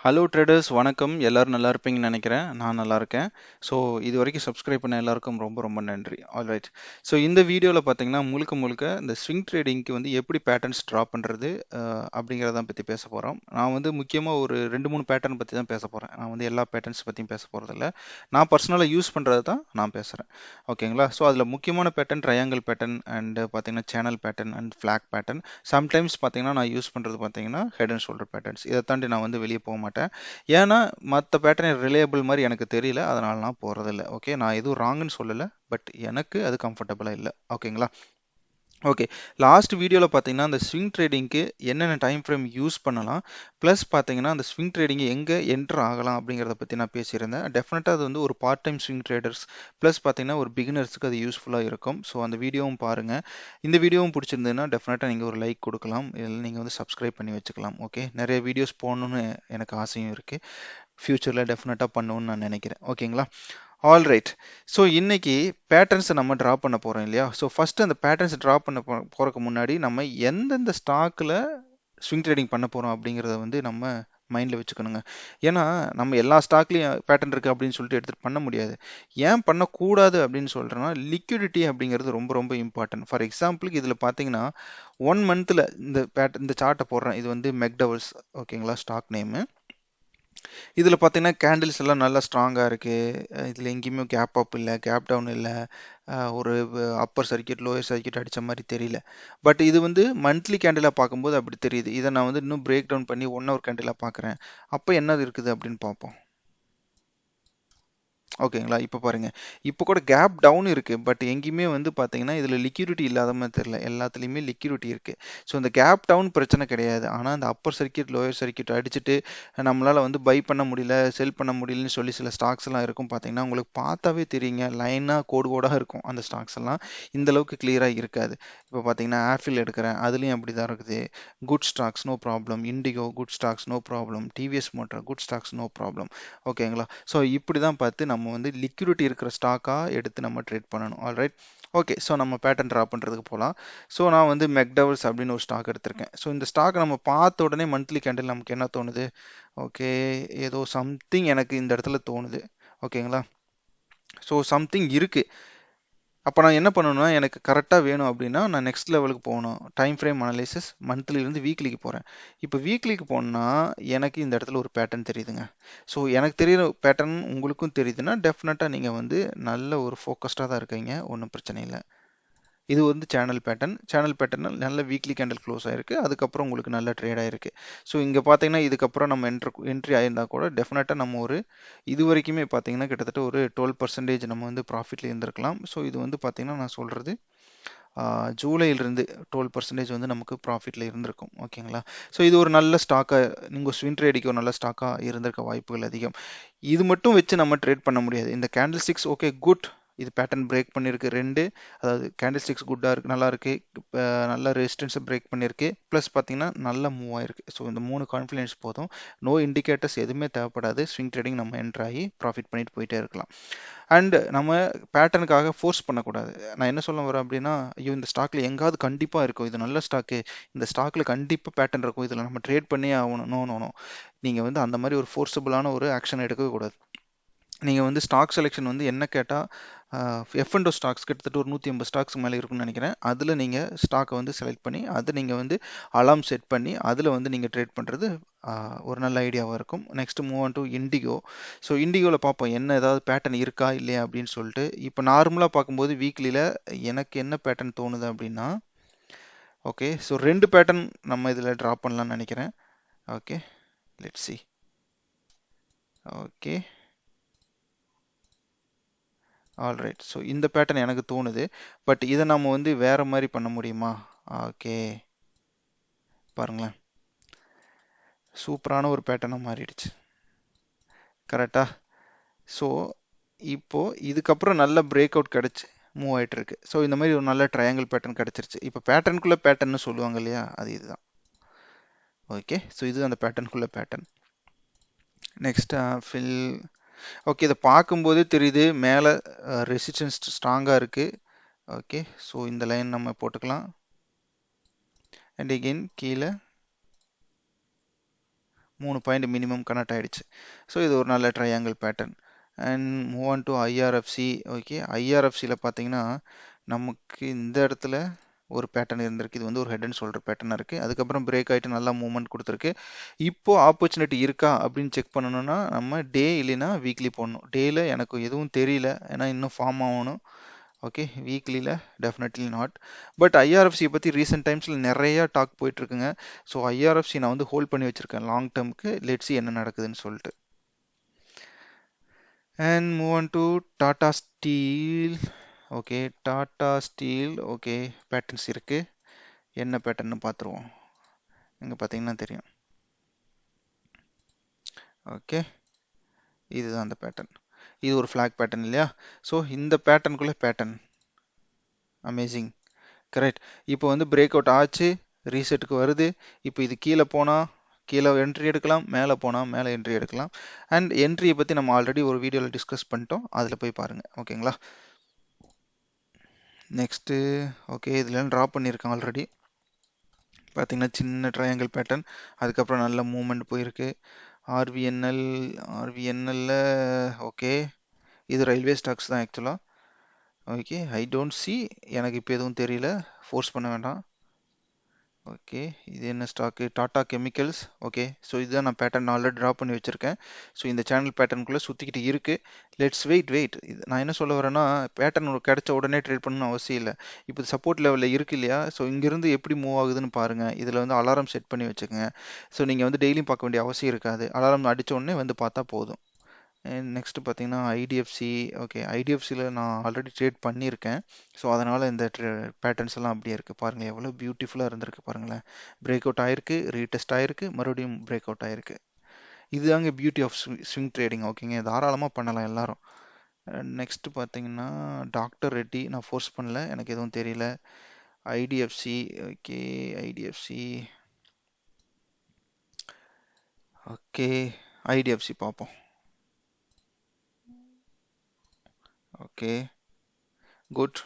Hello traders வணக்கம். எல்லாரும் நல்லா இருப்பீங்கன்னு நினைக்கிறேன். நான் நல்லா இருக்கேன். ஸோ இது வரைக்கும் சப்ஸ்கிரைப் பண்ண எல்லாருக்கும் ரொம்ப ரொம்ப நன்றி. ஆல்ரைட். ஸோ இந்த வீடியோவில் பார்த்தீங்கன்னா முழுக்க முழுக்க இந்த ஸ்விங் ட்ரேடிங்க்கு வந்து எப்படி பேட்டர்ன்ஸ் ட்ரா பண்ணுறது அப்படிங்கிறத பற்றி பேச போகிறோம். நான் வந்து முக்கியமாக ஒரு 2-3 பேட்டர்ன் பற்றி தான் பேச போகிறேன். நான் வந்து எல்லா பேட்டர்ன்ஸ் பற்றியும் பேச போகிறதில்ல. நான் பர்சனலாக யூஸ் பண்ணுறது தான் நான் பேசுகிறேன். ஓகேங்களா? ஸோ அதில் முக்கியமான பேட்டர்ன் ட்ரையாங்கிள் பேட்டர்ன் அண்ட் பார்த்தீங்கன்னா channel pattern and flag pattern. Sometimes பார்த்தீங்கன்னா நான் யூஸ் பண்ணுறது பார்த்தீங்கன்னா ஹெட் அண்ட் ஷோல்டர் பேட்டர்ன்ஸ். இதை தாண்டி நான் வந்து வெளியே போக மாட்டேன். ஏன்னா மற்ற பேட்டர்ன் ரிலையபிள் மாதிரி எனக்கு தெரியல, அதனால நான் போறதில்ல. ஓகே, நான் எதுவும் ராங்குன்னு சொல்லலை, பட் எனக்கு அது கம்ஃபர்டபுளாக இல்லை. ஓகேங்களா? ஓகே, லாஸ்ட் வீடியோவில் பார்த்தீங்கன்னா அந்த ஸ்விங் ட்ரேடிங்க்கு என்னென்ன டைம் ஃப்ரேம் யூஸ் பண்ணலாம், ப்ளஸ் பார்த்தீங்கன்னா அந்த ஸ்விங் ட்ரேடிங் எங்கே என்டர் ஆகலாம் அப்படிங்கிறத பற்றி நான் பேசியிருந்தேன். டெஃபினட்டாக அது வந்து ஒரு part time swing traders plus பார்த்தீங்கன்னா ஒரு பிகினர்ஸுக்கு அது யூஸ்ஃபுல்லாக இருக்கும். ஸோ அந்த வீடியோவும் பாருங்கள். இந்த வீடியோவும் பிடிச்சிருந்ததுன்னா டெஃபினட்டாக நீங்கள் ஒரு லைக் கொடுக்கலாம், இல்லை நீங்கள் வந்து சப்ஸ்கிரைப் பண்ணி வச்சுக்கலாம். ஓகே, நிறைய வீடியோஸ் போடணுன்னு எனக்கு ஆசையும் இருக்குது. ஃப்யூச்சரில் டெஃபினட்டாக பண்ணணும்னு நான் நினைக்கிறேன். ஓகேங்களா? ஆல்ரைட். ஸோ இன்னைக்கு பேட்டர்ன்ஸை நம்ம ட்ரா பண்ண போகிறோம் இல்லையா? ஸோ ஃபஸ்ட்டு அந்த பேட்டர்ன்ஸ் ட்ரா பண்ண போகிறதுக்கு முன்னாடி நம்ம எந்தெந்த ஸ்டாக்கில் ஸ்விங் ட்ரேடிங் பண்ண போகிறோம் அப்படிங்கிறத வந்து நம்ம மைண்டில் வச்சுக்கணுங்க. ஏன்னா நம்ம எல்லா ஸ்டாக்லேயும் பேட்டர்ன் இருக்குது அப்படின்னு சொல்லிட்டு எடுத்துகிட்டு பண்ண முடியாது. ஏன் பண்ணக்கூடாது அப்படின்னு சொல்கிறேன்னா லிக்விடிட்டி அப்படிங்கிறது ரொம்ப ரொம்ப இம்பார்ட்டன்ட். ஃபார் எக்ஸாம்பிளுக்கு இதில் பார்த்தீங்கன்னா 1 மந்த்தில் இந்த சார்ட்டை போடுறேன். இது வந்து மெக்டவல்ஸ். ஓகேங்களா? Stock name. இதில் பார்த்தீங்கன்னா கேண்டில்ஸ் எல்லாம் நல்லா ஸ்ட்ராங்காக இருக்குது. இதில் எங்கேயுமே கேப் அப் இல்லை, கேப் டவுன் இல்லை, ஒரு அப்பர் சர்க்கியூட் லோயர் சர்க்கியூட் அடித்த மாதிரி தெரியல. பட் இது வந்து மந்த்லி கேண்டிலாக பார்க்கும்போது அப்படி தெரியுது. இதை நான் வந்து இன்னும் பிரேக் டவுன் பண்ணி 1 ஹவர் கேண்டிலாக பார்க்குறேன். அப்போ என்னது இருக்குது அப்படின்னு பார்ப்போம். ஓகேங்களா? இப்போ பாருங்க, இப்போ கூட கேப் டவுன் இருக்கு. பட் எங்கேயுமே வந்து பார்த்தீங்கன்னா இதில் லிக்விடிட்டி இல்லாத மாதிரி தெரியல. எல்லாத்துலேயுமே லிக்விடிட்டி இருக்கு. ஸோ இந்த கேப் டவுன் பிரச்சனை கிடையாது. ஆனால் அந்த அப்பர் சர்க்கியூட் லோயர் சர்க்கியூட் அடிச்சுட்டு நம்மளால வந்து பை பண்ண முடியல, செல் பண்ண முடியலன்னு சொல்லி சில ஸ்டாக்ஸ் எல்லாம் இருக்கும். பார்த்தீங்கன்னா உங்களுக்கு பார்த்தாவே தெரியுங்க, லைனாக கோடு கோடாக இருக்கும் அந்த ஸ்டாக்ஸ் எல்லாம். இந்த அளவுக்கு கிளியராக இருக்காது. இப்போ பார்த்தீங்கன்னா ஆப்பிள் எடுக்கிறேன், அதுலேயும் அப்படி தான் இருக்குது. Good stocks no problem, Indigo good stocks no problem, TVS motor good stocks no problem. ஓகேங்களா? ஸோ இப்படி தான் பார்த்து நம்ம வந்து லிக்விடிட்டி இருக்கிற ஸ்டாக்காக எடுத்து நம்ம ட்ரேட் பண்ணணும். ஆல்ரைட். ஓகே, ஸோ நம்ம பேட்டர்ன் ட்ரா பண்ணுறதுக்கு போகலாம். ஸோ நான் வந்து மெக்டவல்ஸ் அப்படின்னு ஒரு ஸ்டாக் எடுத்திருக்கேன். ஸோ இந்த ஸ்டாக் நம்ம பார்த்த உடனே மந்த்லி கேண்டில் நமக்கு என்ன தோணுது? ஓகே, ஏதோ சம்திங் எனக்கு இந்த இடத்துல தோணுது. ஓகேங்களா? ஸோ சம்திங் இருக்குது. அப்போ நான் என்ன பண்ணணும்னா, எனக்கு கரெக்டாக வேணும் அப்படின்னா நான் நெக்ஸ்ட் லெவலுக்கு போகணும். டைம் ஃப்ரேம் அனலைசிஸ் மந்த்லியிலேருந்து வீக்லிக்கு போகிறேன். இப்போ வீக்லிக்கு போனால் எனக்கு இந்த இடத்துல ஒரு பேட்டர்ன் தெரியுதுங்க. ஸோ எனக்கு தெரியிற பேட்டர்ன் உங்களுக்கும் தெரியுதுன்னா டெஃபினட்டாக நீங்கள் வந்து நல்ல ஒரு ஃபோக்கஸ்டாக தான் இருக்கீங்க, ஒன்றும் பிரச்சனை இல்லை. இது வந்து சேனல் பேட்டர்ன் நல்ல வீக்லி கேண்டில் க்ளோஸ் ஆயிருக்கு. அதுக்கப்புறம் உங்களுக்கு நல்ல ட்ரேட் ஆயிருக்கு. ஸோ இங்கே பார்த்தீங்கன்னா இதுக்கப்புறம் நம்ம என்ட்ரி ஆயிருந்தா கூட டெஃபினட்டாக நம்ம ஒரு இது வரைக்குமே பார்த்தீங்கன்னா கிட்டத்தட்ட ஒரு 12% நம்ம வந்து ப்ராஃபிட்ல இருந்திருக்கலாம். ஸோ இது வந்து பார்த்தீங்கன்னா நான் சொல்கிறது ஜூலையிலிருந்து 12% வந்து நமக்கு ப்ராஃபிட்டில் இருந்திருக்கும். ஓகேங்களா? ஸோ இது ஒரு நல்ல ஸ்டாக்காக நீங்கள் ஸ்விங் ட்ரேடிக்கு ஒரு நல்ல ஸ்டாக்காக இருந்திருக்க வாய்ப்புகள் அதிகம். இது மட்டும் வச்சு நம்ம ட்ரேட் பண்ண முடியாது. இந்த கேண்டில் ஸ்டிக்ஸ் ஓகே குட், இது பேட்டர்ன் பிரேக் பண்ணியிருக்கு 2, அதாவது கேண்டில் ஸ்டிக்ஸ் குட்டாக இருக்குது, நல்லா இருக்குது, நல்ல ரெசிஸ்டன்ஸை பிரேக் பண்ணியிருக்கு, ப்ளஸ் பார்த்தீங்கன்னா நல்ல மூவ் ஆயிருக்கு. ஸோ இந்த 3 கான்ஃபிடன்ஸ் போதும். நோ இண்டிகேட்டர்ஸ் எதுவுமே தேவைப்படாது. ஸ்விங் ட்ரேடிங் நம்ம என்ட்ரு ஆகி ப்ராஃபிட் பண்ணிட்டு போயிட்டே இருக்கலாம். அண்ட் நம்ம பேட்டர்னுக்காக ஃபோர்ஸ் பண்ணக்கூடாது. நான் என்ன சொல்ல வரேன் அப்படின்னா, ஐயோ இந்த ஸ்டாக்ல எங்காவது கண்டிப்பாக இருக்கும், இது நல்ல ஸ்டாக்கு, இந்த ஸ்டாக்ல கண்டிப்பாக பேட்டர்ன் இருக்கும், இதில் நம்ம ட்ரேட் பண்ணியே ஆகணும். நோ நோ நோ, நீங்கள் வந்து அந்த மாதிரி ஒரு ஃபோர்ஸபுளான ஒரு ஆக்ஷன் எடுக்கவே கூடாது. நீங்கள் வந்து ஸ்டாக் செலெக்ஷன் வந்து என்ன கேட்டால் எஃப்என்டோ ஸ்டாக்ஸ் கிட்டத்தட்ட ஒரு 150 ஸ்டாக்ஸ் மேலே இருக்குன்னு நினைக்கிறேன். அதில் நீங்கள் ஸ்டாக்கை வந்து செலக்ட் பண்ணி அதை நீங்கள் வந்து அலாம் செட் பண்ணி அதில் வந்து நீங்கள் ட்ரேட் பண்ணுறது ஒரு நல்ல ஐடியாவாக இருக்கும். Next move on to IndiGo. So இண்டிகோவில் பார்ப்போம் என்ன ஏதாவது பேட்டர்ன் இருக்கா இல்லையா அப்படின்னு சொல்லிட்டு. இப்போ நார்மலாக பார்க்கும்போது வீக்லியில் எனக்கு என்ன பேட்டர்ன் தோணுது அப்படின்னா, ஓகே ஸோ 2 பேட்டர்ன் நம்ம இதில் ட்ரா பண்ணலாம்னு நினைக்கிறேன். Okay, let's see. Okay, alright. So இந்த பேட்டர்ன் எனக்கு தோணுது. பட் இதை நம்ம வந்து வேற மாதிரி பண்ண முடியுமா? ஓகே, பாருங்களேன், சூப்பரான ஒரு பேட்டர்னாக மாறிடுச்சு. கரெக்டா? ஸோ இப்போ இதுக்கப்புறம் நல்ல பிரேக் அவுட் கிடச்சி மூவ் ஆகிட்டு இருக்கு. ஸோ இந்த மாதிரி ஒரு நல்ல ட்ரையாங்கிள் பேட்டர்ன் கிடச்சிருச்சு. இப்போ பேட்டர்னுக்குள்ளே பேட்டர்ன்னு சொல்லுவாங்க இல்லையா, அது இதுதான். ஓகே, ஸோ இது அந்த பேட்டர்னுக்குள்ளே பேட்டர்ன். Next fill. ஓகே, இதை பார்க்கும்போதே தெரியுது மேலே ரெசிஸ்டன்ஸ் ஸ்ட்ராங்காக இருக்குது. ஓகே, ஸோ இந்த லைன் நம்ம போட்டுக்கலாம். அண்ட் எகெயின் கீழே 3 பாயிண்ட் மினிமம் கனெக்ட் ஆயிடுச்சு. ஸோ இது ஒரு நல்ல triangle pattern. And move on to IRFC. Okay, ஐஆர்எஃப்சியில் பார்த்தீங்கன்னா நமக்கு இந்த இடத்துல ஒரு பேட்டர்ன் இருந்திருக்கு. இது வந்து ஒரு ஹெட் அண்ட் ஷோல்டர் பேட்டர்னாக இருக்குது. அதுக்கப்புறம் பிரேக் ஆகிட்டு நல்லா மூவ்மெண்ட் கொடுத்துருக்கு. இப்போ ஆப்பர்ச்சுனிட்டி இருக்கா அப்படின்னு செக் பண்ணணும்னா நம்ம டே இல்லைன்னா வீக்லி போடணும். டேயில் எனக்கு எதுவும் தெரியல, ஏன்னா இன்னும் ஃபார்ம் ஆகணும். ஓகே, வீக்லியில் டெஃபினெட்லி நாட். பட் ஐஆர்எஃப்சியை பற்றி ரீசெண்ட் டைம்ஸில் நிறையா டாக் போயிட்டுருக்குங்க. ஸோ ஐஆர்எஃப்சி நான் வந்து ஹோல்ட் பண்ணி வச்சுருக்கேன் லாங் டேர்முக்கு. லெட்ஸி என்ன நடக்குதுன்னு சொல்லிட்டு. And move on to Tata steel. Okay, Tata steel. Okay, patterns இருக்குது. என்ன பேட்டர்ன்னு பார்த்துருவோம். இங்கே பார்த்தீங்கன்னா தெரியும். ஓகே, இதுதான் அந்த பேட்டர்ன். இது ஒரு ஃப்ளாக் பேட்டர்ன் இல்லையா? ஸோ இந்த பேட்டர்னுக்குள்ளே பேட்டர்ன் அமேசிங். கரெக்ட். இப்போ வந்து பிரேக் அவுட் ஆச்சு, ரீசெட்டுக்கு வருது. இப்போ இது கீழே போனால் கீழே என்ட்ரி எடுக்கலாம், மேலே போனால் மேலே என்ட்ரி எடுக்கலாம். அண்ட் என்ட்ரியை பற்றி நம்ம ஆல்ரெடி ஒரு வீடியோவில் டிஸ்கஸ் பண்ணிட்டோம், அதில் போய் பாருங்கள். ஓகேங்களா? நெக்ஸ்ட்டு ஓகே, இதுல ட்ராப் பண்ணியிருக்கேன் ஆல்ரெடி. பார்த்தீங்கன்னா சின்ன ட்ரையாங்கிள் பேட்டர்ன், அதுக்கப்புறம் நல்ல மூவ்மெண்ட் போயிருக்கு. ஆர்விஎன்எல். ஆர்விஎன்எல்ல ஓகே, இது ரயில்வே ஸ்டாக்ஸ் தான் ஆக்சுவலாக. ஓகே, ஐ டோன்ட் சி, எனக்கு இப்போ எதுவும் தெரியல, ஃபோர்ஸ் பண்ண வேண்டாம். ஓகே, இது என்ன stock? Tata chemicals. Okay, so இதுதான் நான் பேட்டர்ன் ஆல்ரெடி ட்ரா பண்ணி வச்சுருக்கேன். ஸோ இந்த சேனல் பேட்டர்னுக்குள்ளே சுற்றிக்கிட்டு இருக்குது. Let's wait. இது நான் என்ன சொல்ல வரேன்னா, பேட்டர்ன் கிடைச்ச உடனே ட்ரேட் பண்ணணும்னு அவசியம் இல்லை. இப்போ சப்போர்ட் லெவலில் இருக்கு இல்லையா? ஸோ இங்கேருந்து எப்படி மூவ் ஆகுதுன்னு பாருங்கள். இதில் வந்து அலாரம் செட் பண்ணி வச்சுக்கோங்க. ஸோ நீங்கள் வந்து டெய்லியும் பார்க்க வேண்டிய அவசியம் இருக்காது. அலாரம் அடித்த உடனே வந்து பார்த்தா போதும். நெக்ஸ்ட் பார்த்தீங்கன்னா ஐடிஎஃப்சி. ஓகே, ஐடிஎஃப்சியில் நான் ஆல்ரெடி ட்ரேட் பண்ணியிருக்கேன். ஸோ அதனால் இந்த பேட்டர்ன்ஸ் எல்லாம் அப்படியே இருக்குது. பாருங்கள் எவ்வளோ பியூட்டிஃபுல்லாக இருந்திருக்கு பாருங்களேன். பிரேக் அவுட் ஆயிருக்கு, ரீடெஸ்ட் ஆயிருக்கு, மறுபடியும் பிரேக் அவுட் ஆயிருக்கு. இதுதாங்க பியூட்டி ஆஃப் ஸ்விங் ட்ரேடிங். ஓகேங்க, தாராளமாக பண்ணலாம் எல்லாரும். நெக்ஸ்ட் பார்த்தீங்கன்னா டாக்டர் ரெட்டி. நான் ஃபோர்ஸ் பண்ணல, எனக்கு எதுவும் தெரியல. IDFC. Okay, IDFC. Okay, IDFC பார்ப்போம். Okay, good.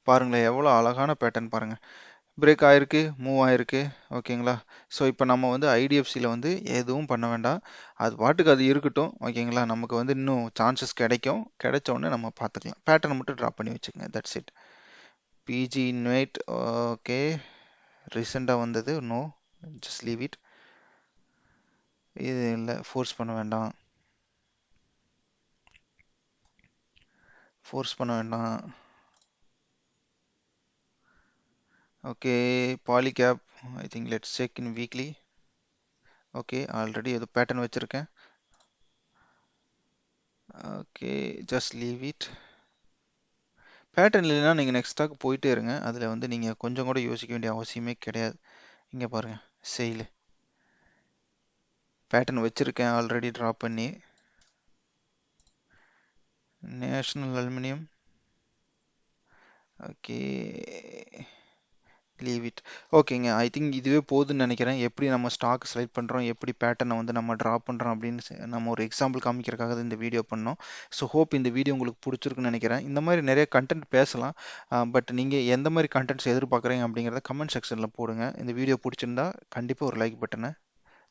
பாருங்களேன் எவ்வளோ அழகான பேட்டர்ன் பாருங்கள். பிரேக் ஆயிருக்கு, மூவ் ஆயிருக்கு. ஓகேங்களா? ஸோ இப்போ நம்ம வந்து ஐடிஎஃப்சியில் வந்து எதுவும் பண்ண வேண்டாம், அது பாட்டுக்கு அது இருக்கட்டும். ஓகேங்களா? நமக்கு வந்து இன்னும் சான்சஸ் கிடைக்கும். கிடைச்ச உடனே நம்ம பார்த்துக்கலாம். பேட்டர்னை மட்டும் ட்ராப் பண்ணி வச்சுக்கோங்க, that's it. PG InvIT. Okay, ரீசெண்டாக வந்தது. No, just leave it. இது இல்லை, ஃபோர்ஸ் பண்ண வேண்டாம். Okay, Polycab. I think let's check in weekly. Okay, already ஏதோ பேட்டர்ன் வச்சுருக்கேன். Okay, just leave it. Pattern இல்லைன்னா நீங்கள் நெக்ஸ்ட் ஸ்டாக் போயிட்டே இருங்க. அதில் வந்து நீங்கள் கொஞ்சம் கூட யோசிக்க வேண்டிய அவசியமே கிடையாது. இங்கே பாருங்கள், செயில் பேட்டர்ன் வச்சுருக்கேன் ஆல்ரெடி ட்ராப் பண்ணி. National aluminium. Okay, leave it. ஓகேங்க, ஐ திங்க் இதுவே போதுன்னு நினைக்கிறேன். எப்படி நம்ம ஸ்டாக் செலக்ட் பண்ணுறோம், எப்படி பேட்டர்னை வந்து நம்ம ட்ரா பண்ணுறோம் அப்படின்னு நம்ம ஒரு எக்ஸாம்பிள் காமிக்கிறதுக்காக தான் இந்த வீடியோ பண்ணோம். ஸோ ஹோப் இந்த வீடியோ உங்களுக்கு பிடிச்சிருக்குன்னு நினைக்கிறேன். இந்த மாதிரி நிறைய கண்டென்ட் பேசலாம், பட் நீங்கள் எந்த மாதிரி கண்டென்ட்ஸ் எதிர்பார்க்குறீங்க அப்படிங்கிறத கமெண்ட் செக்ஷனில் போடுங்க. இந்த வீடியோ பிடிச்சிருந்தா கண்டிப்பாக ஒரு லைக் பட்டனை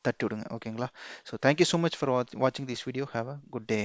தட்டி விடுங்க. ஓகேங்களா? So thank you so much for வாட்சிங் this video. Have a good day.